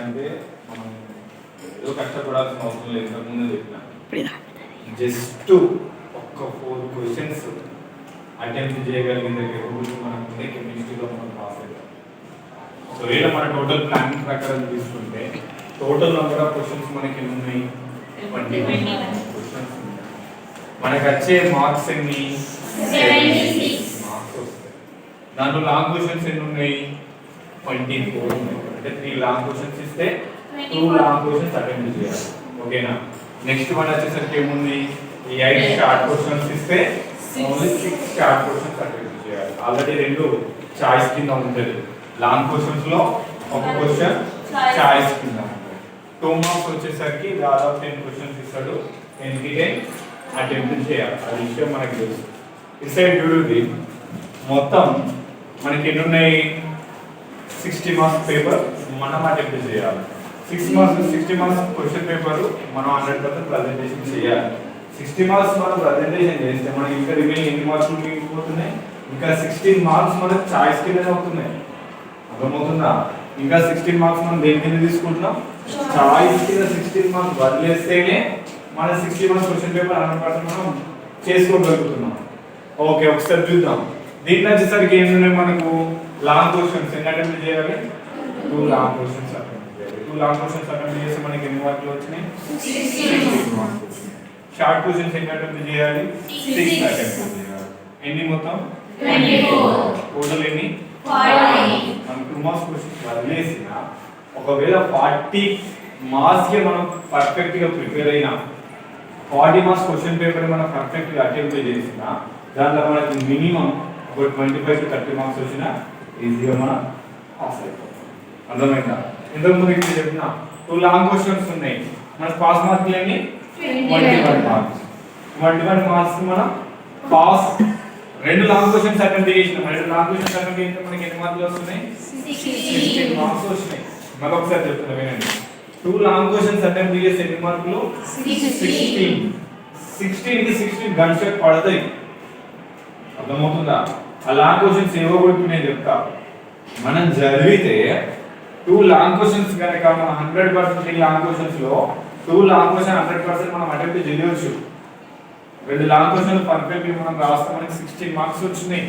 అంటే మనం ఏదో కష్టపడాల్సిన అవసరం లేదు. ఇంతకుముందే చెప్పిన జస్ట్ ఒక్క 4 క్వశ్చన్స్ అటెంప్ట్ చేయగలిగిన కేపబిలిటీ మనకుంది కెమిస్ట్రీలో మనం పాస్ అవుతాం. ఒకవేళ మన టోటల్ ప్లానింగ్ ప్రకారం తీసుకుంటే టోటల్ నెంబర్ ఆఫ్ క్వశ్చన్స్ మనకి ఎన్ని ఉన్నాయి? 21 క్వశ్చన్స్. మనకు వచ్చే మార్క్స్ ఎన్ని? 76 మార్క్స్ వస్తాయి. దాంట్లో లాంగ్ క్వశ్చన్స్ ఎన్ని ఉన్నాయి? 24 ఉన్నాయి. అంటే 3 లాంగ్ క్వశ్చన్స్ ఇస్తే 2 లాంగ్ క్వశ్చన్స్ అటెంప్ట్ చేయాలి. ఓకేనా? నెక్స్ట్ వన్ వచ్చేసరికి ఏముంది? 8 షార్ట్ క్వశ్చన్స్ ఇస్తే ఓన్లీ 6 షార్ట్ క్వశ్చన్స్ అటెంప్ట్ చేయాలి. ఆల్రెడీ 2 చాయిస్ కింద ఉంటుంది. లాంగ్ క్వశ్చన్స్ లో ఒక క్వశ్చన్ చాయిస్ కింద ఉంటుంది. 2 మార్క్స్ వచ్చేసరికి దాదాపు 10 క్వశ్చన్స్ ఇస్తాడు. 10కి 10 అటెంప్ట్ చేయాలి. అది విషయం మనకి తెలుసు. ఈ సైడ్ చూడండి, మొత్తం మనకి ఎన్ని ఉన్నాయి? 60 మార్క్స్ పేపర్ మనం అటెంప్ట్ చేయాలి. 60 మార్క్స్ క్వశ్చన్ పేపర్ మనం 100% ప్రజెంటేషన్ చేయాలి. 60 మార్క్స్ మనం ప్రజెంటేషన్ చేస్తే మనకి ఇంకా రిమైనింగ్ ఎన్ని మార్క్స్ మిగిలిపోతున్నాయి? ఇంకా 16 మార్క్స్ మనకు చాయిస్ కిందనే అవుతున్నాయి. అర్థమవుతుందా? ఇంకా 16 మార్క్స్ మనం దేని కింద తీసుకుంటున్నాం? చాయిస్ కింద 16 మార్క్స్ వదిలేస్తేనే మన 60 మార్క్స్ క్వశ్చన్ పేపర్ 100% మనం చేసుకోగలుగుతున్నాం. ఓకే, ఒకసారి చూద్దాం. దీంట్లో వచ్చేసరికి ఏంటంటే మనకు లాంగ్ క్వశ్చన్స్ ఎన్ని అటెంప్ట్ చేయాలి? 2 లాంగ్ క్వశ్చన్స్ అటెంప్ట్ చేయాలి. 2 లాంగ్ క్వశ్చన్స్ అటెంప్ట్ చేస్తే మనకి ఎన్ని మార్కులు వచ్చినాయి? 16 మార్క్స్ వచ్చినాయి. షార్ట్ క్వశ్చన్స్ ఎన్ని అటెంప్ట్ చేయాలి? 6 అటెంప్ట్ చేయాలి. ఎన్ని మొత్తం? 24. టోటల్ ఎన్ని? 40. మనం 2 మార్క్స్ క్వశ్చన్స్ వదిలేసిన ఒకవేళ 40 మార్క్స్ కి మనం పర్ఫెక్ట్ గా ప్రిపేర్ అయినా 40 మార్క్స్ క్వశ్చన్ పేపర్ మనం పర్ఫెక్ట్ గా అటెంప్ట్ చేసిన దాంట్లో మనకి మినిమం ఒక 25 to 30 మార్క్స్ వచ్చినా ఈజీగా మనం పాస్ అయిపోతాం. అర్థమైందా? ఇంతకుముందు ఇక్కడ చెప్పిన 2 లాంగ్ క్వశ్చన్స్ ఉన్నాయి. మన పాస్ మార్కులు ఎన్ని? 21 మార్క్స్. 21 మార్క్స్ మనం పాస్. 2 లాంగ్ క్వశ్చన్స్ అటెంప్ట్ చేసినాం. 2 లాంగ్ క్వశ్చన్స్ అటెంప్ట్ చేస్తే మనకి ఎన్ని మార్కులు వస్తున్నాయి? 16 మార్క్స్ వస్తున్నాయి. మళ్ళీ ఒకసారి చెప్తున్నా వినండి. 2 లాంగ్ క్వశ్చన్స్ అటెంప్ట్ చేస్తే ఎన్ని మార్కులు? 16. 16 కి 16 గన్ షాట్ పడతాయి. అర్థమవుతుందా? ఆ లాంగ్ క్వశ్చన్స్ ఏవో కూడా నేను చెప్తా. మనం చదివితే 2 లాంగ్ క్వశ్చన్స్ కనుక మనం 100% లాంగ్ క్వశ్చన్స్ లో 2 లాంగ్ క్వశ్చన్ 100% మనం అటెంప్ట్ చేయవచ్చు. 2 లాంగ్ క్వశ్చన్ పర్ఫెక్ట్లీ మనం రాస్తే మనకి 16 మార్క్స్ వచ్చినాయి.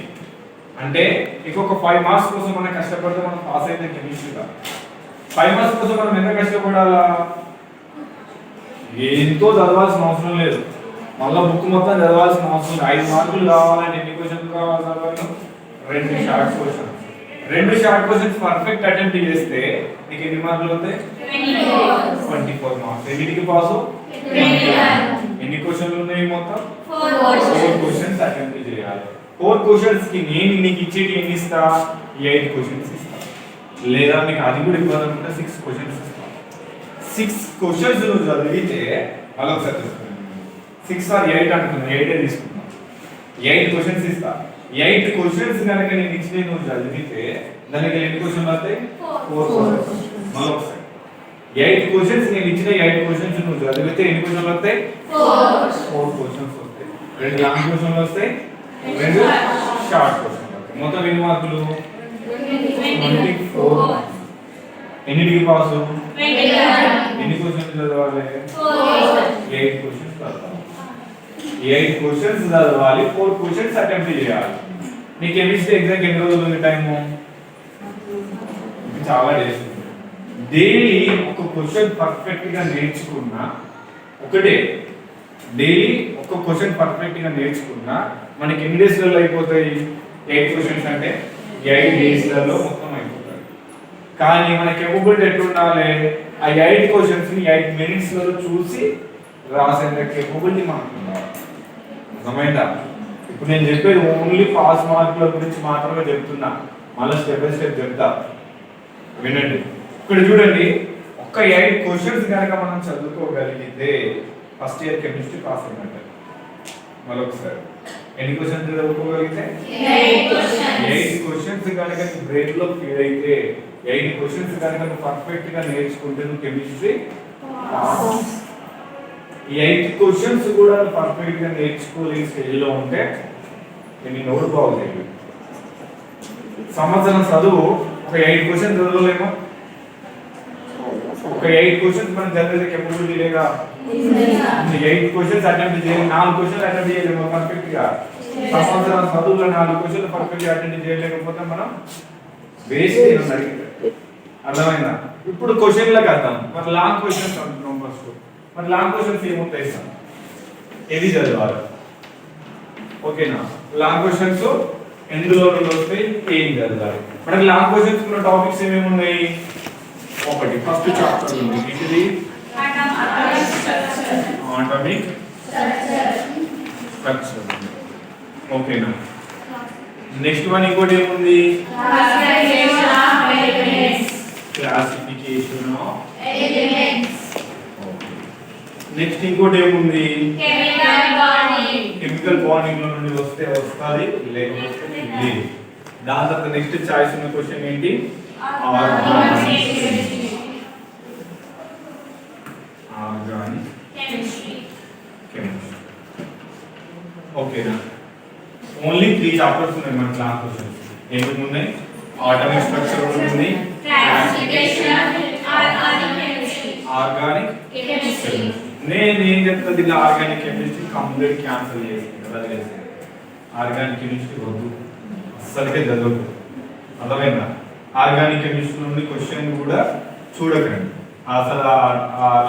అంటే ఇంకొక 5 మార్క్స్ కోసం మనం కష్టపడితే మనం పాస్ అయితే కెమిస్ట్రీగా. 5 మార్క్స్ కోసం మనం ఎంత కష్టపడాలా? ఎంతో చదవాల్సిన అవసరం లేదు. మళ్ళీ బుక్ మొత్తం చదవాల్సిన అవసరం లేదు. 5 మార్కులు కావాలంటే ఎన్ని క్వశ్చన్స్ కావాలి? 2 short questions. 2 short questions perfect attempt చేస్తే నీకు ఎన్ని మార్కులు వస్తాయి? 24 మార్క్స్. ఎన్నిటికి పాస్? ఎన్ని క్వశ్చన్లు ఉన్నాయి మొత్తం? 4 క్వశ్చన్స్ అటెంప్ట్ చేయాలి. 4 క్వశ్చన్స్ కి నేను నీకు ఇచ్చేటి ఎన్ని ఇస్తా? 8 క్వశ్చన్స్ ఇస్తా. లేదా నీకు అది కూడా ఇవ్వాలి అనుకుంటే 6 క్వశ్చన్స్ ఇస్తా. 6 క్వశ్చన్స్ నువ్వు చదివితే అలా ఒకసారి 6 or 8 అనుకున్నా, 8 తీసుకున్నా. 8 క్వశ్చన్స్ ఇస్తా. 8 క్వశ్చన్స్ కనుక నేను ఇచ్చి నువ్వు చదివితే దానికి ఎన్ని క్వశ్చన్లు వస్తాయి? 4 క్వశ్చన్స్. మళ్ళీ ఒకసారి 8 క్వశ్చన్స్ నేను ఇచ్చిన 8 క్వశ్చన్స్ నువ్వు చదివితే ఎన్ని క్వశ్చన్లు వస్తాయి? 4 క్వశ్చన్స్ వస్తాయి. 2 లాంగ్ క్వశ్చన్లు వస్తాయి, 2 షార్ట్ క్వశ్చన్లు వస్తాయి. మొత్తం ఎన్ని మార్కులు? 24 మార్క్స్. ఎన్నిటికి పాస్? ఎన్ని క్వశ్చన్స్ చదవాలి? 8 క్వశ్చన్స్ చదవాలి. 8 క్వశ్చన్స్ చదవాలి, 4 క్వశ్చన్స్ అటెంప్ట్ చేయాలి. నీకు కెమిస్ట్రీ ఎగ్జామ్ ఎన్ని రోజులు ఉంది టైము? చాలా డేస్. డైలీ ఒక క్వశ్చన్ పర్ఫెక్ట్ గా నేర్చుకున్నా ఒకటే, డైలీ ఒక క్వశ్చన్ పర్ఫెక్ట్ గా నేర్చుకున్నా మనకి ఎన్ని డేస్లలో అయిపోతాయి? 8 క్వశ్చన్స్ అంటే 8 డేస్లలో మొత్తం అయిపోతాయి. కానీ మనకి ఎప్పుడు ఎట్లుండాలి? ఆ 8 క్వశ్చన్స్ ని 8 మినిట్స్లలో చూసి రాసేంత కేపబిలిటీ మనకు ఉండాలి. అర్థమైందా? ఇప్పుడు నేను చెప్పేది ఓన్లీ పాస్ మార్కుల గురించి మాత్రమే చెప్తున్నా. మళ్ళీ స్టెప్ బై స్టెప్ చెప్తా, వినండి. ఇక్కడ చూడండి, ఒక్క 8 క్వశ్చన్స్ కనుక మనం చదువుకోగలిగితే ఫస్ట్ ఇయర్ కెమిస్ట్రీ పాస్ అయినట్టు. మళ్ళీ ఒకసారి ఎన్ని క్వశ్చన్స్ చదువుకోగలిగితే? 8 క్వశ్చన్స్ కనుక నీ బ్రెయిన్ లో ఫీడ్ అయితే 8 క్వశ్చన్స్ కనుక నువ్వు పర్ఫెక్ట్ గా నేర్చుకుంటే నువ్వు కెమిస్ట్రీ పాస్. ఈ 8 క్వశ్చన్స్ కూడా పర్ఫెక్ట్ గా నేర్చుకోలేని స్టేజ్ లో ఉంటే నేను నోరు బాగుంది. సంవత్సరం చదువు ఒక 8 క్వశ్చన్ చదవలేమో, ఒక 8 క్వశ్చన్స్ మనం చదివితే కెపబిలిటీ లేగా 8 క్వశ్చన్స్ అటెంప్ట్ చేయాలి 4 క్వశ్చన్స్ అటెంప్ట్ చేయలేము పర్ఫెక్ట్ గా సంవత్సరం చదువులో 4 క్వశ్చన్లు పర్ఫెక్ట్ గా అటెంప్ట్ చేయలేకపోతే మనం వేస్ట్ అయినది అర్థమైందా ఇప్పుడు క్వశ్చన్లకు అర్థం మరి లాంగ్ క్వశ్చన్స్ అంటున్నాం ఫస్ట్ మరి లాంగ్ క్వశ్చన్స్ ఏముంటాయి సార్ ఏది చదవాలి ఓకేనా లాంగ్ క్వశ్చన్స్ ఎందులో నుండి వస్తాయి ఏం చదవాలి మనకి లాంగ్ క్వశ్చన్స్ ఉన్న టాపిక్స్ ఏమేమి ఉన్నాయి ఒకటి ఫస్ట్ చాప్టర్ ఉంది ఇది అటామిక్ స్ట్రక్చర్ ఓకేనా నెక్స్ట్ వన్ ఇంకోటి ఏముంది క్లాసిఫికేషన్ ఆఫ్ ఎలిమెంట్స్ నెక్స్ట్ ఇంకోటి ఏముంది కెమికల్ బాండింగ్ లో నుండి వస్తే వస్తది లేకపోతే లేదు దాని తర్వాత నెక్స్ట్ చాయిస్ ఉన్న క్వశ్చన్ ఏంటి ఆర్గానిక్ కెమిస్ట్రీ ఓకేనా ఓన్లీ 3 చాప్టర్స్ ఉన్నాయి మన క్లాస్ క్వశ్చన్స్ ఏమేమి ఉన్నాయి అటామిక్ స్ట్రక్చర్ ఉంటుంది క్లాసిఫికేషన్ ఆర్గానిక్ కెమిస్ట్రీ నేను ఏం చెప్తా దీనిలో ఆర్గానిక్ కెమిస్ట్రీ కంప్లీట్ క్యాన్సిల్ చేసి ఆర్గానిక్ కెమిస్ట్రీ వద్దు అస్సలకే చదవద్దు అర్థమైందా ఆర్గానిక్ కెమిస్ట్రీ నుండి క్వశ్చన్ కూడా చూడకండి అసలు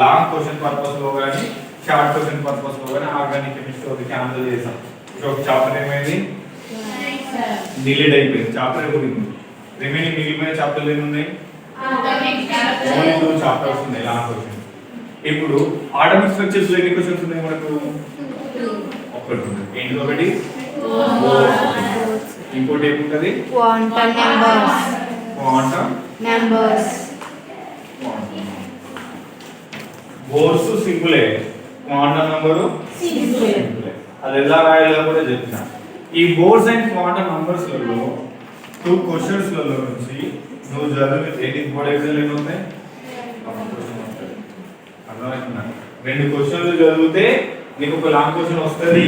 లాంగ్ క్వశ్చన్ పర్పస్ లో కానీ షార్ట్ క్వశ్చన్ పర్పస్ లో కానీ ఆర్గానిక్ కెమిస్ట్రీ ఒకటి క్యాన్సిల్ చేసాం ఒక చాప్టర్ ఏమైంది డిలీట్ అయిపోయింది చాప్టర్ అయిపోయింది రిమైనింగ్ మిగిలిపోయిన చాప్టర్లు ఎన్ని ఉన్నాయి ఓన్లీ 2 చాప్టర్స్ ఉన్నాయి లాంగ్ క్వశ్చన్ ఇప్పుడు అటామిక్ స్ట్రక్చర్స్ లో ఎన్ని క్వశ్చన్స్ ఉన్నాయి మనకు ఒకటి ఉంది ఏంటి ఒకటి ఇంకోటి ఏముంటది క్వాంటమ్ నెంబర్స్ బోర్స్ సింపులే క్వాంటమ్ నంబరు సింపులే అది ఎలా రాయాలో కూడా చెప్పిన ఈ బోర్స్ అండ్ క్వాంటమ్ నంబర్స్ లలో 2 క్వశ్చన్స్ లలో నుంచి నువ్వు చదివితే నీకు బోర్డ్ ఎగ్జామ్ ఎన్ని ఉంటాయి అర్థమవుతుందా 2 క్వశ్చన్లు చదివితే నీకు ఒక లాంగ్ క్వశ్చన్ వస్తుంది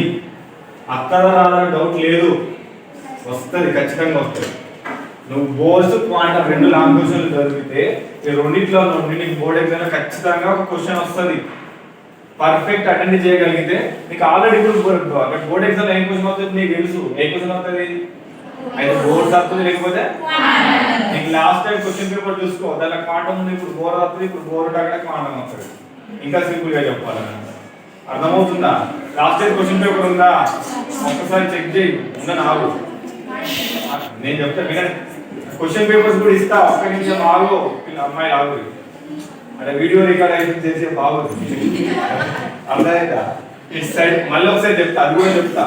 అత్తదా రాదా డౌట్ లేదు వస్తుంది ఖచ్చితంగా వస్తుంది నువ్వు బోర్స్ క్వాంటమ్ 2 లాంగ్ క్వశ్చన్లు చదివితే ఈ రెండిట్లో నుండి నీకు బోర్డ్ ఎగ్జామ్ ఖచ్చితంగా ఒక క్వశ్చన్ వస్తుంది పర్ఫెక్ట్ అటెండ్ చేయగలిగితే నీకు ఆల్రెడీ ఇప్పుడు బోర్డ్ ఎగ్జామ్ ఏం క్వశ్చన్ అవుతుంది నీకు తెలుసు ఏ క్వశ్చన్ అవుతుంది అయితే బోర్డ్ వస్తుంది లేకపోతే నీకు లాస్ట్ టైం క్వశ్చన్ పేపర్ చూసుకో దానిలో క్వాంటమ్ ఉంది ఇప్పుడు బోర్ వస్తుంది ఇప్పుడు బోర్ అక్కడ క్వాంటమ్ వస్తుంది ఇంకా సింపుల్ గా చెప్పాలన్న అర్థమవుతుందా లాస్ట్ టైం క్వశ్చన్ పేపర్ ఉందా ఒక్కసారి చెక్ చేయి ఉందా నాకు నేను చెప్తా వినండి క్వశ్చన్ పేపర్స్ కూడా ఇస్తా ఒక్క నిమిషం ఆగు అమ్మాయి ఆగు అంటే వీడియో రికార్డ్ అయితే చేసే బాగోదు అర్థమైందా ఇటు సైడ్ మళ్ళీ ఒకసారి చెప్తా అది కూడా చెప్తా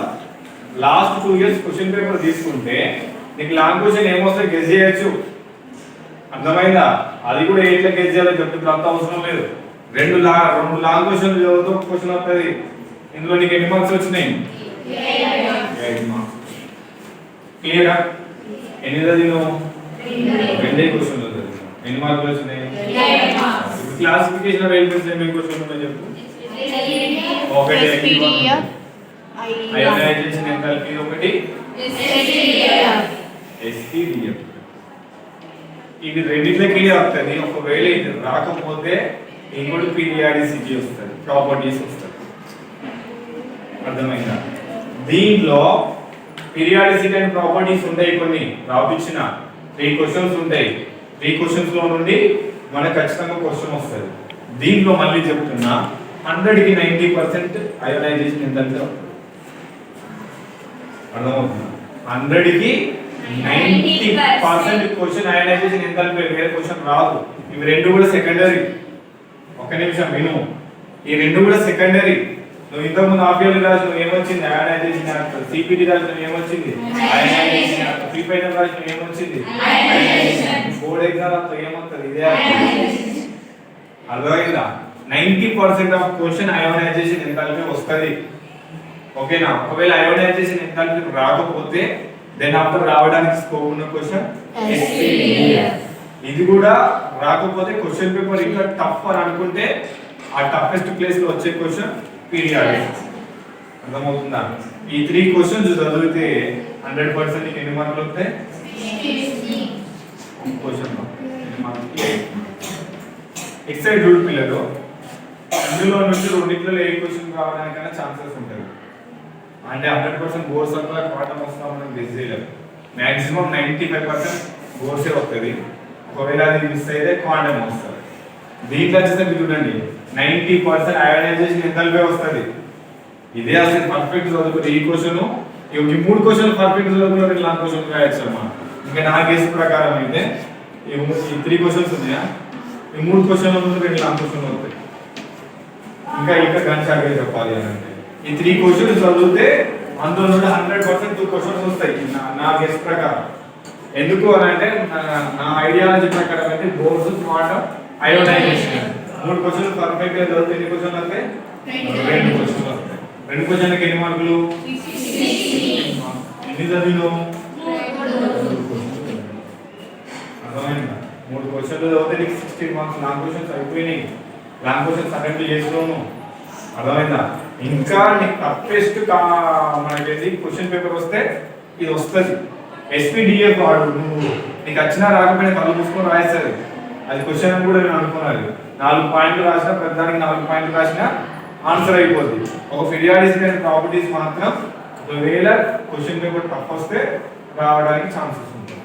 లాస్ట్ 2 ఇయర్స్ క్వశ్చన్ పేపర్ తీసుకుంటే నీకు లాంగ్ క్వశ్చన్ ఏమొస్తాయి గెస్ చేయొచ్చు అర్థమైందా అది కూడా ఎట్లా గెస్ చేయాలో చెప్తే అంత అవసరం లేదు 2 లాంగ్ క్వశ్చన్లు చదువుతూ ఒక క్వశ్చన్ వస్తుంది ఇందులో నీకు ఎన్ని మార్క్స్ వచ్చినాయి 8 మార్క్స్ క్లియరా ఎన్ని చదివినావు 2 క్వశ్చన్లు చదివినావు ఎన్ని మార్కులు వచ్చినాయి 8 మార్క్స్ క్లాసిఫికేషన్ ఆఫ్ ఎలిమెంట్స్ ఏమేం క్వశ్చన్ ఉన్నాయో చెప్పు ఒకటి అయోనైజేషన్ ఎంథాల్పీ ఒకటి ఎస్పీడిఎఫ్ ఇది రెండిట్లకి వస్తుంది ఒకవేళ ఇది రాకపోతే ఇంకోటి పీరియాడిసిటీ వస్తుంది ప్రాపర్టీస్ వస్తుంది అర్థమైందా దీంట్లో పీరియాడిసిటీ అండ్ ప్రాపర్టీస్ ఉంటాయి కొన్ని రాపించిన 3 క్వశ్చన్స్ ఉంటాయి 3 క్వశ్చన్స్ లో నుండి మనకు ఖచ్చితంగా క్వశ్చన్ వస్తుంది దీంట్లో మళ్ళీ చెప్తున్నా 100 కి 90% అయోనైజేషన్ ఎంతంటే అర్థమవుతుందా 100 కి 90% క్వశ్చన్ అయోనైజేషన్ ఎంథాల్పీ వేరే క్వశ్చన్ రాదు ఇవి రెండు కూడా సెకండరీ ఒక్క నిమిషం విను ఈ రెండు కూడా సెకండరీ నువ్వు ఇంతకు ముందు ఆఫియల్ రాసిన ఏమొచ్చింది అయోనైజేషన్ యాక్ట్ సిపిటి రాసిన ఏమొచ్చింది అయోనైజేషన్ యాక్ట్ ప్రీ ఫైనల్ రాసిన ఏమొచ్చింది అయోనైజేషన్ బోర్డ్ ఎగ్జామ్ అంతా ఏమొస్తుంది ఇదే అర్థమైందా 90% ఆఫ్ క్వశ్చన్ అయోనైజేషన్ ఎంథాల్పీ వస్తది ఓకేనా ఒకవేళ అయోనైజేషన్ ఎంథాల్పీ రాకపోతే దెన్ ఆఫ్టర్ రావడానికి స్కోప్ ఉన్న క్వశ్చన్ ఎస్పీడిఎఫ్ ఇది కూడా రాకపోతే క్వశ్చన్ పేపర్ ఇంకా టఫ్ అని అనుకుంటే ఆ టఫెస్ట్ ప్లేస్ లో వచ్చే క్వశ్చన్ పీరియాడిక్ అర్థమవుతుందా ఈ 3 క్వశ్చన్స్ చదివితే 100% నీకు ఎన్ని మార్కులు వస్తాయి క్వశ్చన్ ఎన్ని మార్కులు ఇటు సైడ్ రూల్ పిల్లలు ఇందులో నుంచి రెండిట్లో ఏ క్వశ్చన్ రావడానికైనా ఛాన్సెస్ ఉంటుంది. అంటే 100% బోర్స్ వల్ల క్వాంటమ్ వస్తాం మనం గెస్ చేయలేము. మ్యాక్సిమం 95% బోర్సే వస్తుంది. ఒకవేళ అది మిస్ అయితే క్వాంటమ్ వస్తుంది. దీంట్లో వచ్చేసరికి చూడండి 90% అయోనైజేషన్ ఎంథాల్పీ వస్తుంది. ఇదే అసలు పర్ఫెక్ట్ చదువుకుంటే ఈ క్వశ్చన్ ఈ 3 క్వశ్చన్లు పర్ఫెక్ట్ చదువుకుంటే ఇట్లా క్వశ్చన్ రాయొచ్చు అన్నమాట. ఇంకా నా కేసు ప్రకారం అయితే ఈ 3 క్వశ్చన్స్ ఉన్నాయా, ఈ 3 క్వశ్చన్ల ముందు 2 లాంగ్ క్వశ్చన్లు వస్తాయి. ఇంకా గంట చెప్పాలి అని అంటే ఈ 3 క్వశ్చన్స్ చదివితే అందులో నుండి 100% 2 క్వశ్చన్స్ వస్తాయి నా గెస్ ప్రకారం. ఎందుకు అని అంటే నా ఐడియాలజీ ప్రకారం అయితే బోర్స్ క్వాంటమ్ అయోనైజేషన్ 3 క్వశ్చన్లు పర్ఫెక్ట్ గా చదివితే ఎన్ని క్వశ్చన్లు వస్తాయి? 2 క్వశ్చన్లు వస్తాయి. 2 క్వశ్చన్లకు ఎన్ని మార్కులు? ఎన్ని చదివినావు? 3 క్వశ్చన్లు చదివితే నీకు 60 మార్క్స్. లాంగ్ క్వశ్చన్స్ అయిపోయినాయి. లాంగ్ క్వశ్చన్స్ అటెంప్ట్ చేస్తున్నాను. అర్థమైందా? ఇంకా నీకు టఫెస్ట్ మనకి క్వశ్చన్ పేపర్ వస్తే ఇది వస్తుంది. ఎస్పీడిఎఫ్ వాడు నువ్వు నీకు వచ్చినా రాకపోయినా కళ్ళు మూసుకొని రాయిస్తుంది. అది క్వశ్చన్ అని కూడా నేను అనుకున్నాను. 4 పాయింట్లు రాసినా ప్రతిదానికి 4 పాయింట్లు రాసినా ఆన్సర్ అయిపోద్ది. ఒక పీరియాడిసిటీ అండ్ ప్రాపర్టీస్ మాత్రం ఒకవేళ క్వశ్చన్ పేపర్ టఫ్ వస్తే రావడానికి ఛాన్సెస్ ఉంటుంది.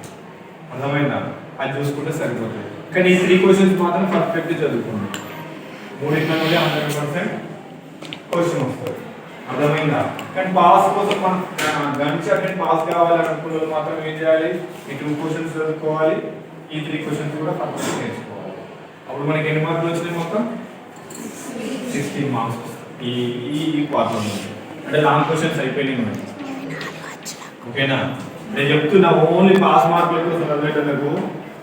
అర్థమైందా? అది చూసుకుంటే సరిపోతుంది. కానీ ఈ 3 క్వశ్చన్స్ మాత్రం పర్ఫెక్ట్ చదువుకోండి. 3 నుండి 100% క్వశ్చన్ వస్తుంది. అర్థమైందా? కానీ పాస్ కోసం మనం గంట పాస్ కావాలనుకున్న మాత్రం ఏం చేయాలి? ఈ 2 క్వశ్చన్స్ చదువుకోవాలి, ఈ 3 క్వశ్చన్స్ కూడా పర్ఫెక్ట్ నేర్చుకోవాలి. అప్పుడు మనకి ఎన్ని మార్కులు వచ్చినాయి? మొత్తం 16 మార్క్స్ వస్తాయి ఈ క్వార్టర్ నుంచి. అంటే లాంగ్ క్వశ్చన్స్ అయిపోయినాయి మనకి. ఓకేనా? నేను చెప్తున్నా ఓన్లీ పాస్ మార్కుల కోసం చదివేటకు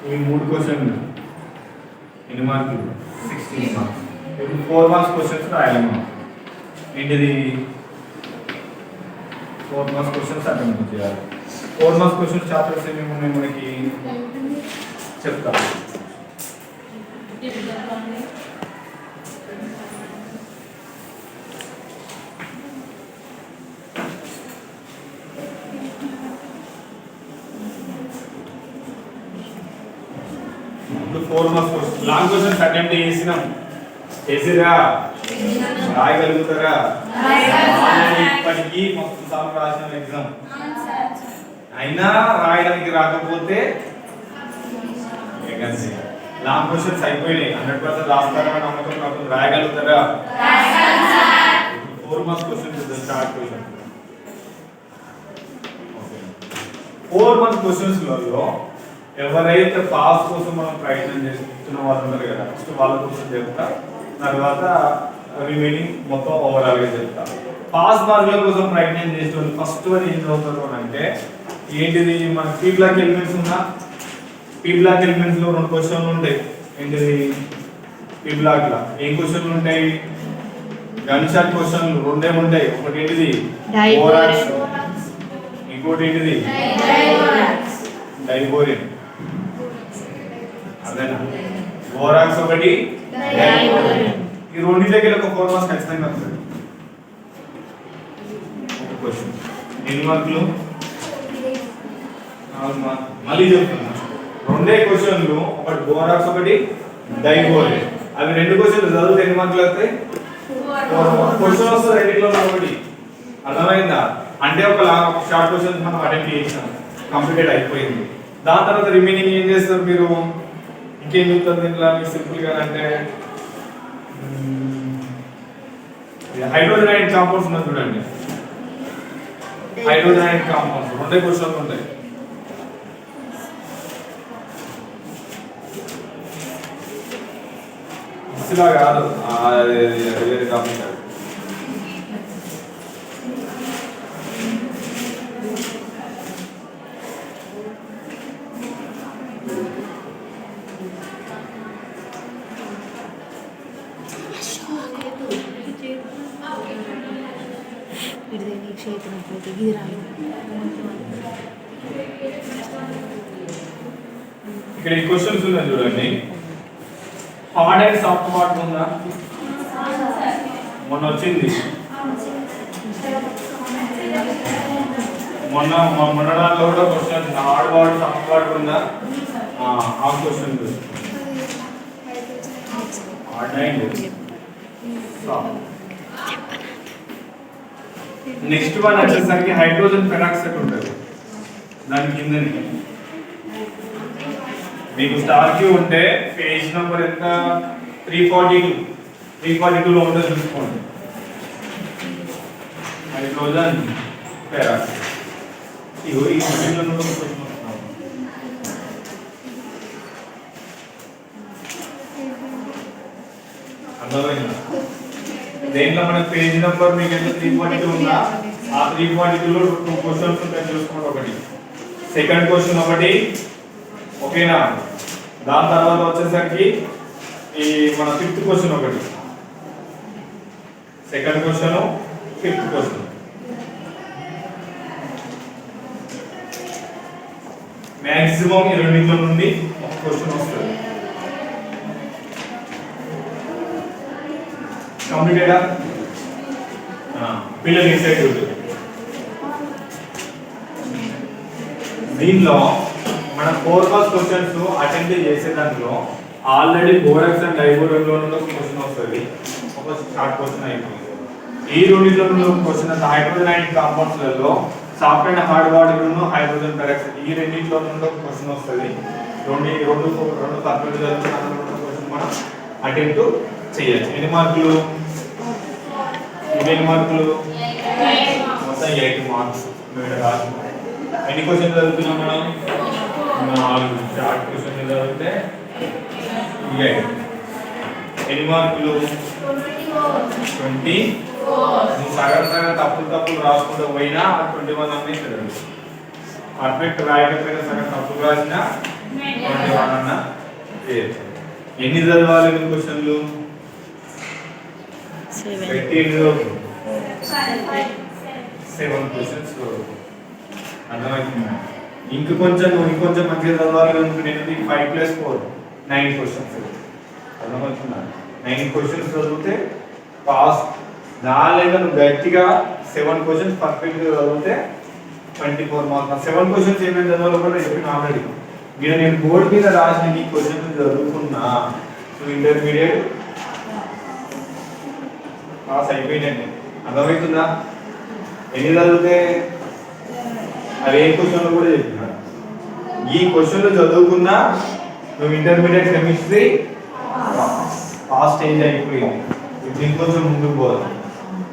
ఈ 3 క్వశ్చన్లు ఎన్ని మార్కులు? 16 మార్క్స్. ఇప్పుడు 4 మార్క్స్ క్వశ్చన్స్ రాయాలి మనం. ఏంటిది? 4 మార్క్స్ క్వశ్చన్స్ అటెంప్ట్ చేయాలి. 4 మార్క్స్ క్వశ్చన్స్ చాప్టర్స్ ఏమేమి ఉన్నాయి మనకి చెప్తా. ఇప్పుడు 4 marks question long questions attempt చేసిరా రాయగలుగుతారా? ఇప్పటికీ మస్తు సార్లు రాసిన ఎగ్జామ్ అయినా రాయడానికి రాకపోతే లాంగ్ క్వశ్చన్స్ అయిపోయినాయి. 100% రాస్తారని నమ్మకం కాకుండా రాయగలుగుతారా? 4 marks questions start question. 4 marks questions లలో ఎవరైతే పాస్ కోసం మనం ప్రయత్నం చేస్తున్న వాళ్ళు ఉంటారు కదా, ఫస్ట్ వాళ్ళ కోసం చెప్తా, తర్వాత రిమైనింగ్ మొత్తం ఓవరాల్ గా చెప్తా. పాస్ మార్కుల కోసం ప్రయత్నం చేసిన ఫస్ట్ అని ఏం చదువుతారు అంటే ఏంటిది? మన పీ బ్లాక్ ఎలిమెంట్స్ ఉందా? పీ బ్లాక్ ఎలిమెంట్స్ లో 2 క్వశ్చన్లు ఉంటాయి. ఏంటిది? పీ బ్లాక్ లా ఏం క్వశ్చన్లు ఉంటాయి? గన్ షాట్ క్వశ్చన్లు 2 ఉంటాయి. ఒకటి ఏంటిది? బోరాక్స్, ఇంకోటి ఏంటిది? డైబోరేన్. అదేనా? బోరాక్స్ ఒకటి, డైబోరేన్. ఈ రెండింటికి ఒక 4 మార్క్స్ ఖచ్చితంగా వస్తుంది. ఒక క్వశ్చన్ ఎన్ని మార్కులు? 4 మార్కులు. మళ్ళీ చెప్తున్నా, 2 క్వశ్చన్లు, ఒకటి బోరాక్స్ ఒకటి డైబోరేన్. అవి 2 క్వశ్చన్లు చదివితే ఎన్ని మార్కులు వస్తాయి? 4 మార్కులు. క్వశ్చన్ వస్తుంది రెండింటిలో ఒకటి. అర్థమైందా? అంటే ఒక షార్ట్ క్వశ్చన్ మనం అటెంప్ట్ చేసాం, కంప్లీటెడ్ అయిపోయింది. దాని తర్వాత రిమైనింగ్ ఏం చేస్తారు మీరు? ఇంకేం చెప్తారు దీంట్లో? సింపుల్ గా అంటే హైడ్రోజన్ ఐడ్ కాంపౌండ్స్ ఉన్నది చూడండి. హైడ్రోజన్ ఐడ్ కాంపౌండ్స్ 2 క్వశ్చన్లు ఉంటాయి. ఇలా కాదు, వేరే టాపిక్ కాదు. ఇక్కడ ఈ క్వశ్చన్స్ ఉన్నాయి చూడండి. హార్డ్ అండ్ సాఫ్ట్ వాటర్ ఉందా? మొన్న వచ్చింది. మొన్న దాంట్లో కూడా question hard water soft water ఉందా? ఆ క్వశ్చన్ నెక్స్ట్ వన్ వచ్చేసరికి హైడ్రోజన్ పెరాక్సైడ్ ఉంటుంది దాని కిందని మీకు స్టార్ క్యూ ఉంటే పేజ్ నెంబర్ ఎంత 342లో ఉంటుందో చూసుకోండి. హైడ్రోజన్ పెరాక్సైడ్ ఇగో ఈ మధ్యలో అర్థమైందా? దేంట్లో మనకు పేజ్ నెంబర్ మీకు ఎంత 342 ఉందా ఆ 342లో 2 క్వశ్చన్స్ ఉంటాయి చూసుకోండి. ఒకటి సెకండ్ క్వశ్చన్ ఒకటి, ఓకేనా? దాని తర్వాత వచ్చేసరికి ఈ మన ఫిఫ్త్ క్వశ్చన్ ఒకటి, second question fifth question. Maximum ఈ రెండింటిలో నుండి ఒక క్వశ్చన్ వస్తుంది. కంప్లీటెడా? పిల్లలు ఇన్సైడ్ ఉంటుంది. దీనిలో మన 4 మార్క్స్ క్వశ్చన్స్ అటెంప్ట్ చేసే దాంట్లో ఆల్రెడీ బోరాక్స్ అండ్ డైబోరాన్లో ఒక క్వశ్చన్ వస్తుంది, ఒక షార్ట్ క్వశ్చన్ అయిపోయింది. ఈ రెండింటిలో నుండి ఒక క్వశ్చన్ హైడ్రోజన్ అండ్ కాంపౌండ్స్లలో soft and hard water hydrogen peroxide ఈ రెండింటిలో నుండి ఒక క్వశ్చన్ వస్తుంది. రెండు పర్ఫెక్ట్ క్వశ్చన్ మనం అటెంప్ట్ చేయాలి. ఎన్ని మార్కులు? ఎన్ని మార్కులు? మొత్తం 8 మార్క్స్. ఎన్ని క్వశ్చన్ చదువుతున్నాం మనం? 4 షార్ట్ క్వశ్చన్ చదివితే 8. ఎన్ని మార్కులు? 20. నువ్వు సగం తప్పులు రాసుకుంటూ పోయినా 21 అన్నీ చదవండి. పర్ఫెక్ట్ రాయకపోయినా సగం తప్పులు రాసినా 21 అన్న చేయొచ్చు. ఎన్ని చదవాలి నువ్వు క్వశ్చన్లు? 7 క్వశ్చన్స్. అర్థమవుతుందా? ఇంకొంచెం మంచిగా చదవాలి అనుకునేది 5+4 9 క్వశ్చన్స్. అర్థమవుతుందా? 9 క్వశ్చన్స్ చదివితే పాస్. దానిలో నువ్వు గట్టిగా 7 క్వశ్చన్స్ పర్ఫెక్ట్గా చదివితే 24 మార్క్స్. 7 క్వశ్చన్స్ ఏమేమి చదవాలో కూడా చెప్పిన ఆల్రెడీ. నేను బోర్డు మీద రాసిన ఈ క్వశ్చన్స్ చదువుకున్నా నువ్వు ఇంటర్మీడియట్ పాస్ అయిపోయినండి. అర్థమవుతుందా? ఎన్ని చదివితే అవి ఏ క్వశ్చన్లు కూడా చెప్పినా ఈ క్వశ్చన్లు చదువుకున్నా నువ్వు ఇంటర్మీడియట్ కెమిస్ట్రీ పాస్ స్టేజ్ అయిపోయింది. ఇప్పుడు ఇంకొంచెం ముందుకు పోదాం.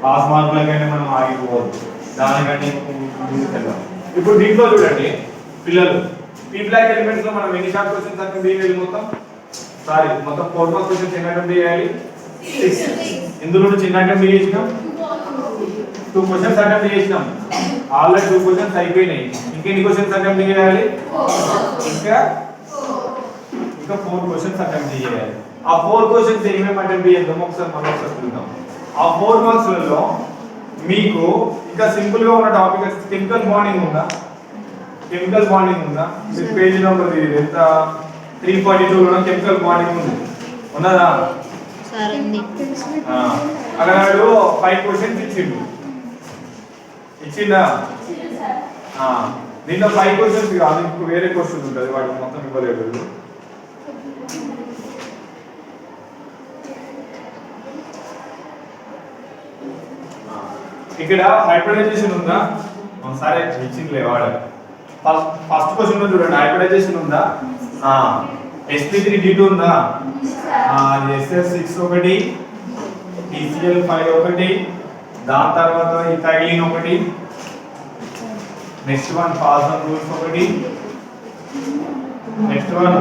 పాస్ మార్కులకైనా మనం ఆగిపోవద్దు, దానికంటే ముందుకు వెళ్దాం. ఇప్పుడు దీంట్లో చూడండి పిల్లలు, పీ బ్లాక్ ఎలిమెంట్స్ లో మనం ఎన్ని షార్ట్ క్వశ్చన్స్ అటెంప్ట్ చేయాలి? మొత్తం 4 మార్క్స్ క్వశ్చన్స్ ఎన్ని అటెంప్ట్ చేయాలి? 6. ఇందులో చిన్న అటెంప్ట్ చేసినాం, 2 క్వశ్చన్స్ అటెంప్ట్ చేసినాం. ఆల్రెడీ 2 క్వశ్చన్స్ అయిపోయినాయి. ఇంకెన్ని క్వశ్చన్స్ అటెంప్ట్ చేయాలి? ఇంకా 4 క్వశ్చన్స్ అటెంప్ట్ చేయాలి. ఆ 4 క్వశ్చన్స్ ఏమేమి అటెంప్ట్ చేద్దాం ఒకసారి చూద్దాం. ఆ 4 మార్క్స్లలో మీకు ఇంకా సింపుల్ గా ఉన్న టాపిక్ కెమికల్ బాండింగ్ ఉందా? మీకు పేజ్ నెంబర్ ఎంత 342లో కెమికల్ బాండింగ్ ఉంది, ఉన్నదా? అక్కడ 5 క్వశ్చన్స్ ఇచ్చిందా? దీంట్లో 5 క్వశ్చన్స్ కాదు, ఇంకో వేరే క్వశ్చన్ ఉంటుంది, వాటికి మొత్తం ఇవ్వలేదు. ఇక్కడ హైబ్రిడైజేషన్ ఉందా? సరే ఇచ్చిందిలే వాడు. ఫస్ట్ క్వశ్చన్ లో చూడండి, హైబ్రిడైజేషన్ ఉందా? sp3d2 ఉందా? ss6 ఒకటి, TCl5 ఒకటి, దాని తర్వాత ఇథైలిన్ ఒకటి, నెక్స్ట్ వన్ పాసన్ రూల్స్ ఒకటి, నెక్స్ట్ వన్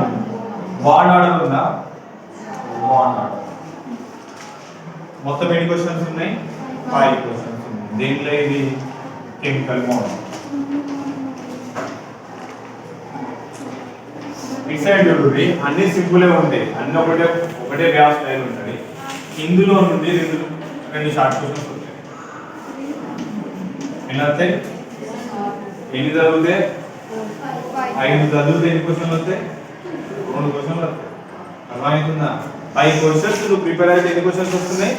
బాండ్ ఆర్డర్ ఉందా? Bond order. మొత్తం ఎన్ని క్వశ్చన్స్ ఉన్నాయి? 5 క్వశ్చన్స్ ఉన్నాయి. దీంట్లో ఇది కెమికల్ బాండ్. డిసైడ్ చూడండి, అన్ని సింపుల్ ఉంటాయి, అన్ని ఒకటే వ్యాస్ లైన్ ఉంటుంది. ఇందులో నుండి రెండు షార్ట్ క్వశ్చన్స్ ఉంటాయి. ఎన్ని వస్తాయి? ఎన్ని చదివితే? 5 చదివితే ఎన్ని క్వశ్చన్లు వస్తాయి? 2 క్వశ్చన్లు వస్తాయి. అర్థమవుతుందా? 5 క్వశ్చన్స్ నువ్వు ప్రిపేర్ అయితే ఎన్ని క్వశ్చన్స్ వస్తున్నాయి?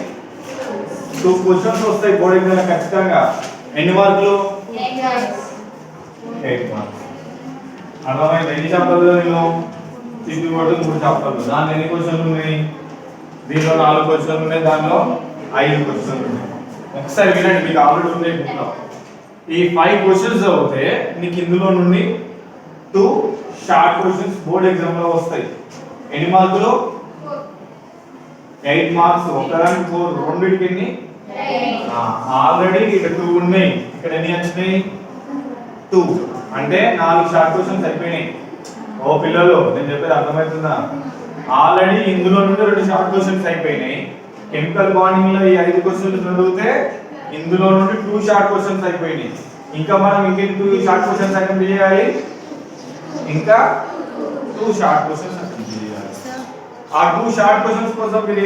2 క్వశ్చన్స్ వస్తాయి బోర్డు ఎగ్జామ్ ఖచ్చితంగా. ఎన్ని మార్కులు? 8 మార్క్స్. అర్థమైంది? ఎన్ని చాప్టర్లు? నేను 3 చాప్టర్లు. దాంట్లో ఎన్ని క్వశ్చన్లు ఉన్నాయి? దీనిలో 4 క్వశ్చన్లు ఉన్నాయి, దానిలో 5 క్వశ్చన్లు ఉన్నాయి. ఒకసారి వినండి, మీకు ఆల్రెడీ ఉన్నాయి బుక్లో. ఈ 5 క్వశ్చన్స్ అవుతే నీకు ఇందులో నుండి 2 షార్ట్ క్వశ్చన్స్ బోర్డ్ ఎగ్జామ్ లో వస్తాయి. ఎన్ని మార్కులు? 8 మార్క్స్. ఒకదానికి 4, రెండింటికి ఎన్ని? ఆల్రెడీ ఇక్కడ 2 ఉన్నాయి, ఇక్కడ ఎన్ని వచ్చినాయి? 2. అంటే 4 షార్ట్ క్వశ్చన్స్ అయిపోయినాయి. ఓ పిల్లలు, నేను చెప్పేది అర్థమవుతుందా? ఆల్రెడీ ఇందులో నుండి 2 షార్ట్ క్వశ్చన్స్ అయిపోయినాయి. కెమికల్ బాండింగ్ లో ఈ 5 క్వశ్చన్లు చదివితే ఇందులో నుండి 2 షార్ట్ క్వశ్చన్స్ అయిపోయినాయి. ఇంకా మనం ఇంకెన్ని 2 షార్ట్ క్వశ్చన్స్ అటెంప్ట్ చేయాలి? ఇంకా 2 షార్ట్ క్వశ్చన్స్ అటెంప్ట్ చేయాలి. ఆ 2 షార్ట్ క్వశ్చన్స్ కోసం మీరు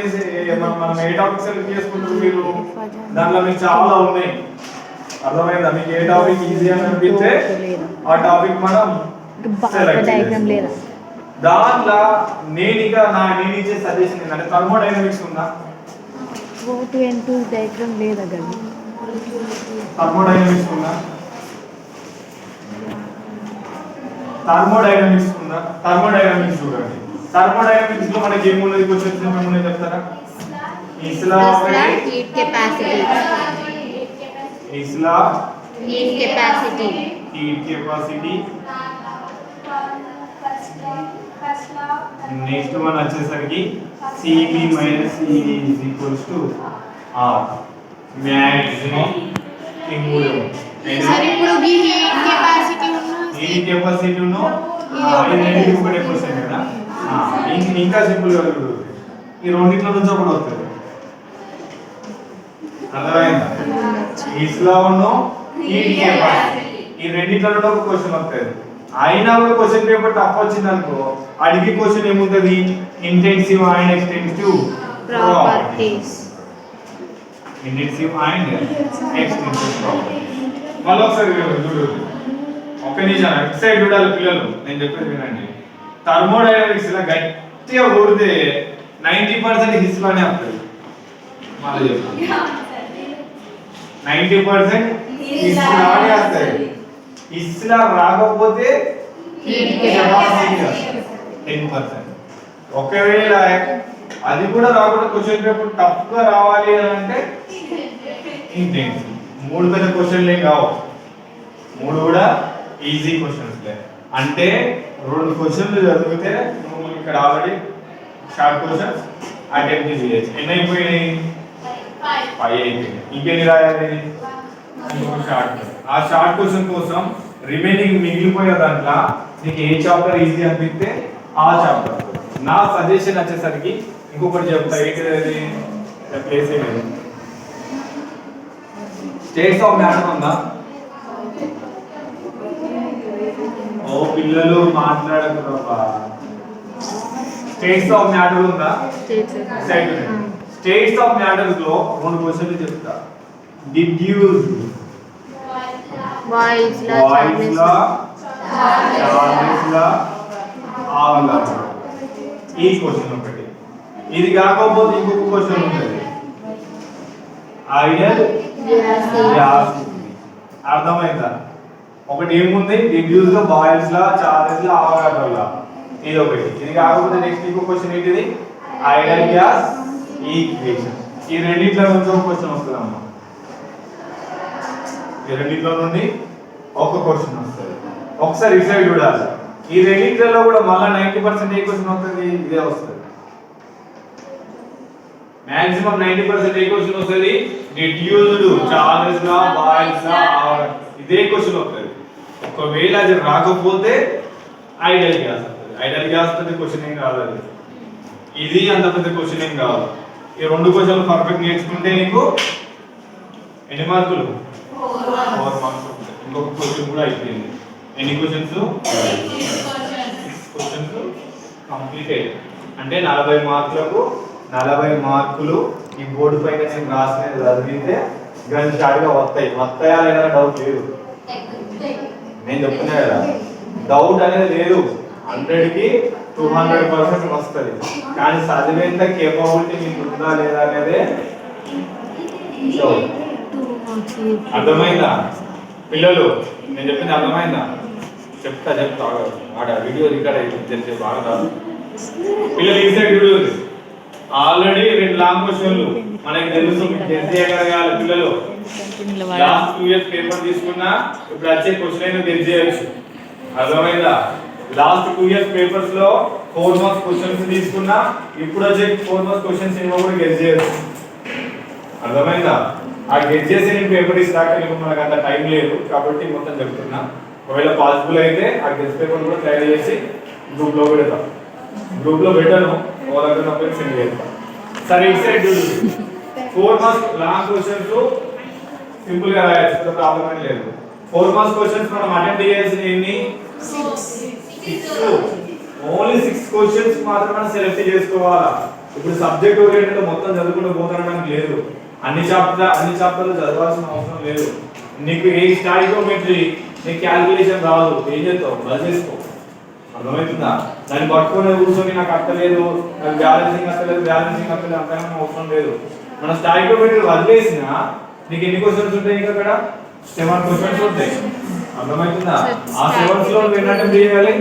మనం ఏ టాపిక్ సెలెక్ట్ చేసుకుంటారు? మీరు దాంట్లో మీకు చాలా ఉన్నాయి, అర్థమైందా? మీకు ఏ టాపిక్ ఈజీ అని అనిపిస్తే ఆ టాపిక్ మనం సెలెక్ట్ చేయాలి. దాంట్లో నేను ఇచ్చే సజెషన్ ఏంటంటే థర్మోడైనమిక్స్ ఉందా? డయాగ్రామ్ లేదా? థర్మోడైనమిక్స్ ఉందా? థర్మోడైనమిక్స్ ఉందా? థర్మోడైనమిక్స్ చూడండి. థర్మోడైనమిక్స్ లో మనకి ఏమున్నది? క్వశ్చన్స్ ఏమున్నాయి చెప్తారా? ఇస్లా హీట్ కెపాసిటీ, ఇస్లా heat capacity, heat capacity. Next one వచ్చేసరికి Cb - Cv = R. మాక్సిమం ఈ మూడు. సరే ఇప్పుడు ఈ హీట్ కెపాసిటీ హీట్ కెపాసిటీ ను ఇది ఒకటే క్వశ్చన్ కదా. ఇంకా సింపుల్ గా చూడు, ఈ రెండిట్లో నుంచి ఒకటి వస్తుంది. అర్థమైందా? ఇస్లా ఉన్నో హీట్ కెపాసిటీ, ఈ రెండిట్లో నుండి ఒక క్వశ్చన్ వస్తుంది. అయినా కూడా క్వశ్చన్ పేపర్ టఫ్ వచ్చింది అనుకో, అడిగి క్వశ్చన్ ఏముంటది? Intensive and extensive properties. Intensive and extensive properties. మళ్ళీ ఒకసారి చూడు, ఒక నిమిషం ఇటు సైడ్ చూడాలి పిల్లలు, నేను చెప్పేది వినండి. థర్మోడైనమిక్స్ ఇలా గట్టిగా కొడితే 90% హిస్లానే వస్తుంది. మళ్ళీ చెప్తాను, 90% హిస్లానే వస్తుంది. ఇస్లా రాకపోతే 10%. ఒకవేళ అది కూడా రాకుండా క్వశ్చన్ పేపర్ టఫ్ గా రావాలి అని అంటే ఇంటెన్సివ్. 3 పెద్ద క్వశ్చన్లు ఏం కావు, 3 కూడా ఈజీ క్వశ్చన్స్. అంటే 2 క్వశ్చన్లు చదివితే నువ్వు ఇక్కడ ఆల్రెడీ షార్ట్ క్వశ్చన్స్ అటెంప్ట్ చేయొచ్చు. ఎన్ని అయిపోయినాయి? 5 అయిపోయినాయి. ఇంకెన్ని రాయాలి? షార్ట్. ఆ షార్ట్ క్వశ్చన్ కోసం రిమైనింగ్ మిగిలిపోయిన దాంట్లో నీకు ఏ చాప్టర్ ఈజీ అనిపిస్తే ఆ చాప్టర్. నా సజెషన్ వచ్చేసరికి ఇంకొకటి చెప్తా, ఏంటిది? ప్లేస్ ఏమి స్టేట్స్ ఆఫ్ మ్యాటర్ ఉందా? ఓ పిల్లలు మాట్లాడకురా. స్టేట్స్ ఆఫ్ మ్యాటర్ ఉందా? స్టేట్స్ ఆఫ్ మ్యాటర్ లో 2 క్వశ్చన్లు చెప్తా. డిడ్యూస్ వాయిస్ లా, చార్లెస్ లా, అవగాహన. ఈ క్వశ్చన్ ఒకటి. ఇది కాకపోతే ఇంకొక క్వశ్చన్ ఉంటుంది, ఐడియల్ గ్యాస్. అర్థమైందా? ఒకటి ఏముంది? డిడ్యూస్ లా, బాయిల్స్ లా, చార్లెస్ లా, అవగాహన లా. ఇది ఒకటి. ఇది కాకపోతే నెక్స్ట్ ఇంకో క్వశ్చన్ ఏంటిది? Ideal gas equation. ఈ రెండిట్లో నుంచి ఒక క్వశ్చన్ వస్తుంది అమ్మా. ఈ రెండిట్లో నుండి ఒక క్వశ్చన్ వస్తుంది. ఒకసారి ఈ సైడ్ చూడాలి. ఈ రెండిట్లలో కూడా మళ్ళీ 90% ఏ క్వశ్చన్ వస్తుంది? ఇదే వస్తుంది. మాక్సిమం 90% ఏ క్వశ్చన్ వస్తుంది? డిడ్యూస్డ్, చార్లెస్ లా, బాయిల్స్ లా, ఇదే క్వశ్చన్ వస్తుంది. ఒకవేళ అది రాకపోతే ఐడియల్ గ్యాస్ వస్తుంది. ఐడియల్ గ్యాస్ పెద్ద క్వశ్చన్ ఏం కాదు, అది ఇది అంత పెద్ద క్వశ్చన్ ఏం కాదు. ఈ 2 క్వశ్చన్లు పర్ఫెక్ట్ నేర్చుకుంటే నీకు ఎన్ని మార్కులు? 4 మార్క్స్. ఇంకొక క్వశ్చన్ కూడా అయిపోయింది. ఎన్ని క్వశ్చన్స్? 6 questions completed. అంటే 40 మార్కులకు 40 మార్కులు ఈ బోర్డు పైన నేను రాసినది చదివితే గన్ స్టార్ట్గా వస్తాయా లేదా డౌట్ లేదు. నేను చెప్తున్నా కదా, డౌట్ అనేది లేదు. 100కి 200% వస్తుంది. కానీ చదివేంత కేపబిలిటీ మీకు ఉందా లేదా అనేదే. అర్థమైందా పిల్లలు? నేను చెప్పింది అర్థమైందా? చెప్తా ఆడ వీడియో రికార్డ్ అయితే బాగా రాదు. పిల్లలు ఈ సైడ్ వీడియో ఆల్రెడీ 2 లాంగ్ క్వశ్చన్లు మనకి తెలుసు, గెస్ చేయగలగాలి పిల్లలు. లాస్ట్ 2 ఇయర్స్ పేపర్ తీసుకున్నా ఇప్పుడు వచ్చే క్వశ్చన్ అయినా గెస్ చేయొచ్చు. అర్థమైందా? లాస్ట్ 2 ఇయర్స్ పేపర్స్ లో 4 మార్క్స్ క్వశ్చన్స్ తీసుకున్నా ఇప్పుడు వచ్చే 4 మార్క్స్ క్వశ్చన్స్ ఏమో కూడా గెస్ చేయొచ్చు. అర్థమైందా? ఆ గెస్ చేసి నేను పేపర్ ఇస్తాక మనకు అంత టైం లేదు కాబట్టి మొత్తం చెప్తున్నా. ఒకవేళ పాసిబుల్ అయితే ఆ గెస్ పేపర్ కూడా తయారు చేసి గ్రూప్ లో పెడతాం. గ్రూప్ లో పెట్టాను దగ్గర సెండ్ చేస్తాం. సరే ఇటు సైడ్ చూడు, 4 మార్క్స్ లాంగ్ క్వశ్చన్స్ సింపుల్ గా రాయొచ్చు, ప్రాబ్లం ఏం లేదు. 4 మార్క్స్ క్వశ్చన్స్ మనం అటెంప్ట్ చేయాల్సిన ఎన్ని? 6. ఓన్లీ 6 క్వశ్చన్స్ మాత్రమే సెలెక్ట్ చేసుకోవాలా. ఇప్పుడు సబ్జెక్ట్ ఓరియంటెడ్ మొత్తం చదువుకుంటూ పోతానడానికి లేదు. అన్ని చాప్టర్లు చదవాల్సిన అవసరం లేదు. నీకు ఏ స్టాయికోమెట్రీ నీకు క్యాలిక్యులేషన్ రాదు, ఏం చేస్తావు? బస్ చేసుకో. అర్థమవుతుందా? దాన్ని పట్టుకునే కూర్చొని నాకు అక్కలేదు, నాకు బ్యాలెన్సింగ్ అక్కలేదు అంతగా అవసరం లేదు. మన స్టాయికోమెట్రీ వదిలేసినా నీకు ఎన్ని క్వశ్చన్స్ ఉంటాయి? ఇంకా అక్కడ 7 క్వశ్చన్స్ ఉంటాయి. అర్థమవుతుందా? ఆ 7 లో ఎన్ని అటెంప్ట్ చేయాలి?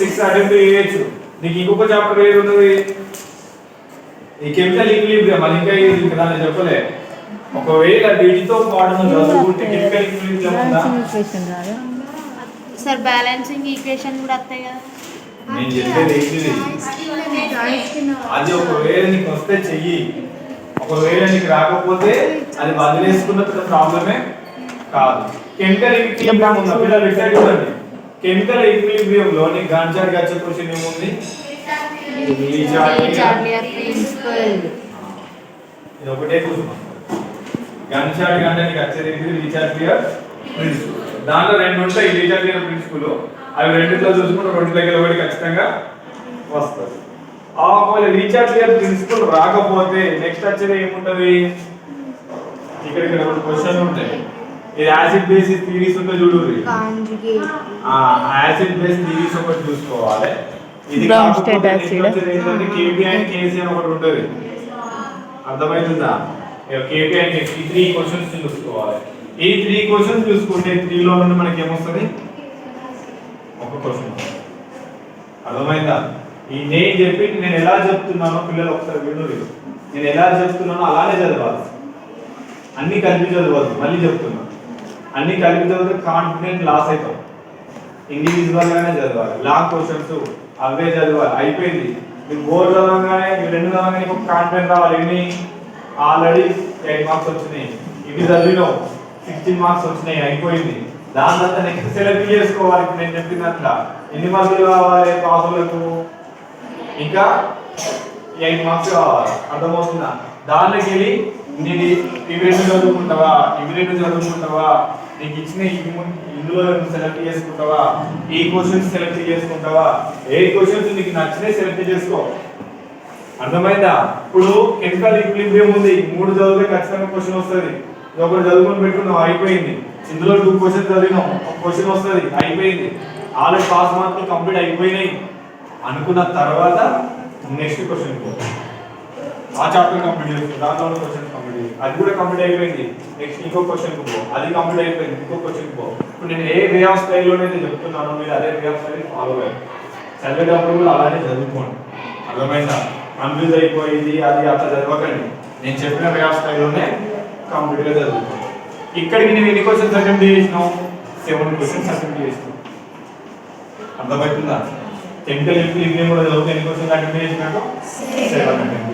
6 అటెంప్ట్ చేయొచ్చు. నీకు ఇంకొక చాప్టర్ ఏది ఉన్నది? ఈ కెమికల్ ఈక్విలిబ్రియం. అది ఇంకా దాన్ని చెప్పలే. ఒకవేళ వీటితో పాటు చదువుకుంటే కెమికల్ ఈక్విలిబ్రియం ఉందా? సార్ బ్యాలెన్సింగ్ ఈక్వేషన్ కూడా వస్తాయి కదా. నేను చెప్పేది ఏంటిది? అది ఒకవేళ నీకు వస్తే చెయ్యి, ఒకవేళ నీకు రాకపోతే అది వదిలేసుకున్న ప్రాబ్లమే కాదు. కెమికల్ ఈక్విలిబ్రియం ఉందా పిల్లలు? డిసైడ్ చూడండి. కెమికల్ ఈక్విలిబ్రియం లో నీకు గాంచార్డ్ వచ్చే క్వశ్చన్ ఏముంది? ప్రిన్సిపల్. ఇది ఒకటే చూసుకుంటాం. గాంచార్డ్ అంటే నీకు వచ్చేది రీచార్డ్ ప్రిన్సిపల్. దాంట్లో 2 ఉంటాయి రీచార్డ్ ప్రిన్సిపల్. అవి రెండిట్లో చూసుకుంటే 2 దగ్గర ఒకటి ఖచ్చితంగా వస్తుంది. ఒకవేళ రీచార్డ్ ప్రిన్సిపల్ రాకపోతే నెక్స్ట్ వచ్చేది ఏముంటది? ఇక్కడ 2 క్వశ్చన్లు ఉంటాయి. ఇది యాసిడ్ బేసిస్ థియరీస్ ఉంటే చూడుర్రి. యాసిడ్ బేస్ థియరీస్ ఒకటి చూసుకోవాలి. ఇది కాకపోతే ఏంటంటే కేపీ అండ్ కేసీ అని ఒకటి ఉంటుంది. అర్థమవుతుందా? కేపీ అండ్ కేసీ ఈ 3 క్వశ్చన్స్ చూసుకోవాలి. ఈ 3 క్వశ్చన్స్ చూసుకుంటే 3 లో నుండి మనకి ఏమొస్తుంది? ఒక క్వశ్చన్. అర్థమైందా? ఈ నేను చెప్పి నేను ఎలా చెప్తున్నానో పిల్లలు ఒకసారి వినుర్రి. నేను ఎలా చెప్తున్నానో అలానే చదవాలి. అన్ని కలిపి చదవద్దు. మళ్ళీ చెప్తున్నా, అన్ని కలిపి చదివితే కాన్ఫిడెంట్ లాస్ అవుతాం. ఇండివిజువల్ గానే చదవాలి. లాంగ్ క్వశ్చన్స్ అవే చదవాలి. అయిపోయింది. మీకు 4 చదవగానే 2 చదవగానే ఒక కాన్ఫిడెంట్ రావాలి. ఎన్ని? ఆల్రెడీ 8 మార్క్స్ వచ్చినాయి. ఇవి చదివినావు 16 మార్క్స్ వచ్చినాయి. అయిపోయింది. దాని తర్వాత నెక్స్ట్ సెలెక్ట్ చేసుకోవాలి. నేను చెప్పినట్ల ఎన్ని మార్కులు కావాలి పాసులకు? ఇంకా 8 మార్క్స్ కావాలి. అర్థమవుతుందా? దానిలోకి వెళ్ళి నేను ఇవి 2 చదువుకుంటావా, ఇవి 2 చదువుకుంటావా, నీకు ఇచ్చిన ఇందులో సెలెక్ట్ చేసుకుంటావా, ఈ క్వశ్చన్స్ సెలెక్ట్ చేసుకుంటావా, ఏ క్వశ్చన్స్ నీకు నచ్చినాయి సెలెక్ట్ చేసుకో. అర్థమైందా? ఇప్పుడు కెమికల్ ఈక్విలిబ్రియం ఉంది. 3 చదివితే ఖచ్చితంగా క్వశ్చన్ వస్తుంది. ఒకటి చదువుకొని పెట్టుకున్నావు, అయిపోయింది. ఇందులో 2 క్వశ్చన్స్ చదివినావు, ఒక క్వశ్చన్ వస్తుంది, అయిపోయింది. ఆల్రెడీ పాస్ మార్కులు కంప్లీట్ అయిపోయినాయి అనుకున్న తర్వాత నెక్స్ట్ క్వశ్చన్ ఆ చాప్టర్ కంప్లీట్ చేసుకో. దాంట్లో క్వశ్చన్ కంప్లీట్, అది కూడా కంప్లీట్ అయిపోయింది. నెక్స్ట్ ఇంకో క్వశ్చన్ పో, అది కంప్లీట్ అయిపోయింది, ఇంకో క్వశ్చన్ పో. ఇప్పుడు నేను ఏ వే ఆఫ్ స్టైల్లోనైతే చెప్తున్నానో మీరు అదే వే ఆఫ్ స్టైల్ ఫాలో అయ్యారు. చదివేటప్పుడు కూడా అలానే చదువుకోండి. అర్థమైందా? కన్ఫ్యూజ్ అయిపోయింది అది అట్లా చదవకండి. నేను చెప్పిన వే ఆఫ్ స్టైల్లోనే కంప్లీట్గా చదువుకోండి. ఇక్కడికి నేను ఎన్ని క్వశ్చన్స్ అటెంప్ట్ చేసినావు? 7 క్వశ్చన్స్ అటెంప్ట్ చేసినావు. అర్థమవుతుందా? కెమికల్ ఈక్విలిబ్రియం కూడా చదివితే ఎన్ని క్వశ్చన్స్ అటెంప్ట్ చేసినాక 7 అటెంప్ట్ చేసినావు.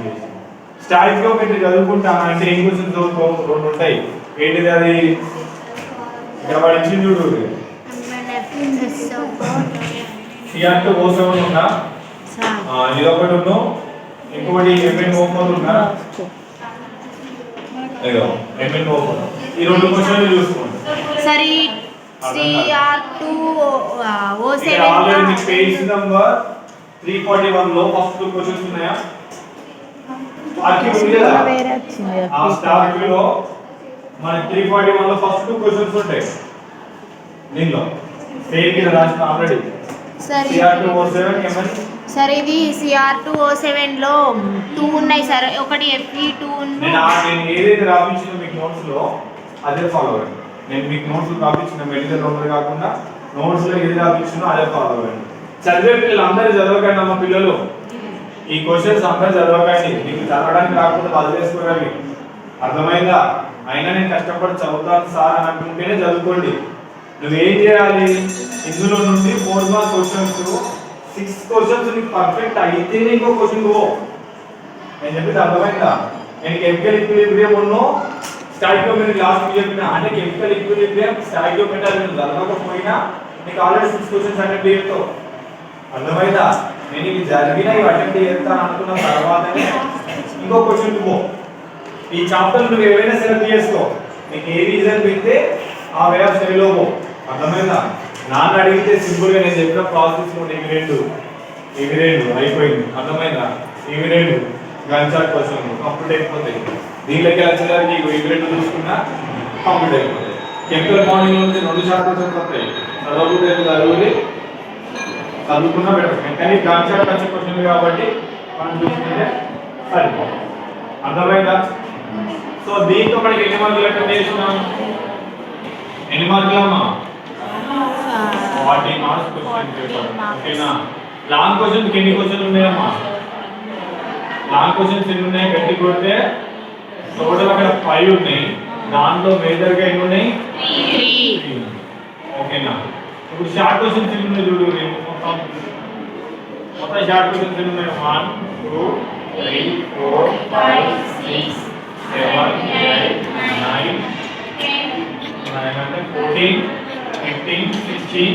స్టాయికియోమెట్రీ చదువుకుంటాను అంటే ఎన్ని క్వశ్చన్స్ చదువుకో? 2 ఉంటాయి. ఏంటిది అది? ఇక్కడ వాడు ఇచ్చింది చూడు. CR2O7 ఉన్నా, ఇది ఒకటి ఉన్నావు, ఇంకొకటి MnO4 ఉన్నా. MnO4 ఈ 2 క్వశ్చన్లు చూసుకోండి. సరే CR2O7 ఆల్రెడీ మీకు పేజ్ నంబర్ 341 లో ఫస్ట్ 2 క్వశ్చన్స్ ఉన్నాయా? ఆ స్టార్ట్ లో మన 341 లో ఫస్ట్ 2 క్వశ్చన్స్ ఉంటాయి. దీనిలో పేజ్ మీద రాసిన ఆల్రెడీ CR2O7 MN. సరే ఇది CR2O7 లో 2 ఉన్నాయి సార్. ఒకటి Fe2 నేను ఏదైతే రాపించిన మీకు నోట్స్ లో అదే ఫాలో అవ్వండి. నేను మీకు నోట్స్ లో రాపించిన మెటీరియల్ రూపంలో కాకుండా నోట్స్ లో ఏది రాపించినో అదే ఫాలో అవ్వండి. చదివే పిల్లలు అందరూ చదవకండి అమ్మ. పిల్లలు ఈ క్వశ్చన్స్ అందరూ చదవకండి, మీకు చదవడానికి రాకపోతే వదిలేసుకోరండి, అర్థమైందా? అయినా నేను కష్టపడి చదువుతాను సార్ అని అనుకుంటేనే చదువుకోండి. నువ్వేం చేయాలి, ఇందులో నుండి 4 మార్క్ క్వశ్చన్స్ 6 క్వశ్చన్స్ నీకు పర్ఫెక్ట్ అయితేనే ఇంకో క్వశ్చన్ పో. నేను చెప్పేది అర్థమైందా? నేను కెమికల్ ఈక్విలిబ్రియం ఉన్నో స్టాయికియోమెట్రీ లాస్ట్ చెప్పిన, అంటే కెమికల్ ఈక్విలిబ్రియం స్టాయికియోమెట్రీ నేను చదవకపోయినా నీకు ఆల్రెడీ 6 క్వశ్చన్స్ అటెంప్ట్ చేయొచ్చు. అర్థమైందా? నేను ఇవి జరిగిన ఇవి అటెంప్ట్ చేస్తాను అనుకున్న తర్వాతనే ఇంకో క్వశ్చన్ పో. ఈ చాప్టర్ నువ్వు ఏవైనా సెలెక్ట్ చేసుకో, నీకు ఏ రీజన్ పెడితే ఆ వే ఆఫ్ స్టడీలో పో. అర్థమైందా? నాన్న అడిగితే సింపుల్ గా నేను చెప్పిన ప్రాసెస్ లో ఇవి రెండు అయిపోయింది. అర్థమైందా? ఇవి రెండు గన్షాట్ క్వశ్చన్ కంప్లీట్ అయిపోతాయి. దీనిలోకి వచ్చేసరికి ఇవి రెండు చూసుకున్నా కంప్లీట్ అయిపోతాయి. కెమికల్ బాండింగ్ నుంచి 2 షార్ట్ క్వశ్చన్స్ వస్తాయి. చదువుకున్నా బెటర్. కానీ గన్షాట్ వచ్చే క్వశ్చన్ కాబట్టి మనం చూసుకుంటే సరిపోతుంది. అర్థమైందా? సో దీంతో మనకి ఎన్ని మార్కులు అటెంప్ట్ చేసినాం? ఎన్ని మార్కులమ్మా? 40 మార్క్స్ క్వశ్చన్ పేపర్. ఓకేనా? లాంగ్ క్వశ్చన్ ఎన్ని క్వశ్చన్లు ఉన్నాయమ్మా? లాంగ్ క్వశ్చన్స్ ఎన్ని ఉన్నాయి గట్టి కొడితే టోటల్ అక్కడ 5 ఉన్నాయి. దాంట్లో మేజర్ గా ఎన్ని ఉన్నాయి? 3. ఓకేనా? ఇప్పుడు షార్ట్ క్వశ్చన్స్ ఎన్ని ఉన్నాయి చూడు. మొత్తం షార్ట్ క్వశ్చన్స్ ఎన్ని ఉన్నాయి? 1 2 3 4 5 6 7 8 9 అంటే 14 15 16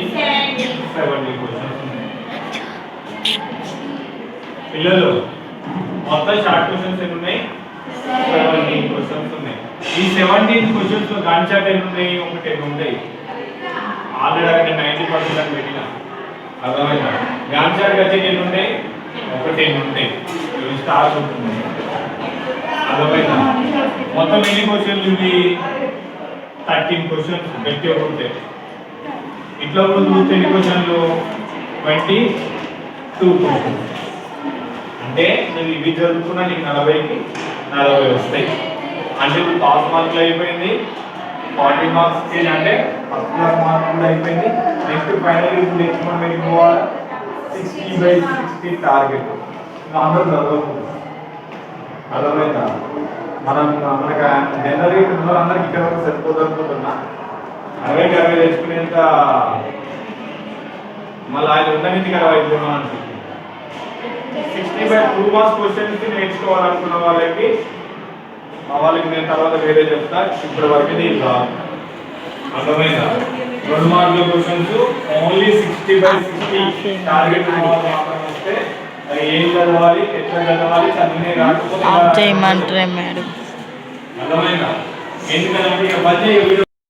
17 క్వశ్చన్స్ ఉన్నాయి. పిల్లలు మొత్తం షార్ట్ క్వశ్చన్స్ ఎన్ని ఉన్నాయి? 17 క్వశ్చన్స్ ఉన్నాయి. ఈ 17 క్వశ్చన్స్ లో గన్షాట్ ఎన్ని ఉన్నాయి? ఒకటి ఎన్ని ఉంటాయి. ఆల్రెడీ అక్కడ 90% అని పెట్టిన. అర్థమైందా? గన్షాట్ వచ్చి ఎన్ని ఉంటాయి? ఒకటి ఎన్ని ఉంటాయి. స్టార్ట్ ఉంటుంది. అర్థమైందా? మొత్తం ఎన్ని క్వశ్చన్లు ఇవి? 13 క్వశ్చన్స్ గట్టి ఒకటి. ఇట్లా కూడా చూస్తే ఎన్ని క్వశ్చన్లు? 22 క్వశ్చన్స్. అంటే నువ్వు ఇవి చదువుకున్నా నీకు 40కి 40 వస్తాయి. అంటే ఇప్పుడు పాస్ మార్కులు అయిపోయింది. 40 మార్క్స్ అంటే ఫస్ట్ క్లాస్ మార్క్ కూడా అయిపోయింది. నెక్స్ట్ ఫైనల్ ఇప్పుడు నెక్స్ట్ మనం వెళ్ళిపోవాలి 60/60 టార్గెట్. అందరూ చదువుకుంటాం. అర్థమైందా? మనకు జనరల్ అందరికి ఇక్కడ వరకు సరిపోతుంది అనుకుంటున్నా. 60 తెచ్చుకునేంత మళ్ళీ ఆయన ఉన్నది 60 అనుకుంటున్నాను. 60/2 మార్క్స్ క్వశ్చన్స్ నేర్చుకోవాలనుకున్న వాళ్ళకి నేను తర్వాత వేరే చెప్తా. ఇప్పటి వరకు ఇది అర్థమైందా? 2 మార్కుల క్వశ్చన్స్ ఓన్లీ 60/60 టార్గెట్ మాత్రం వస్తే ఏం చదవాలి, ఎట్లా చదవాలి, చదివినే రాకపోతే అర్థమైందా? ఎందుకంటే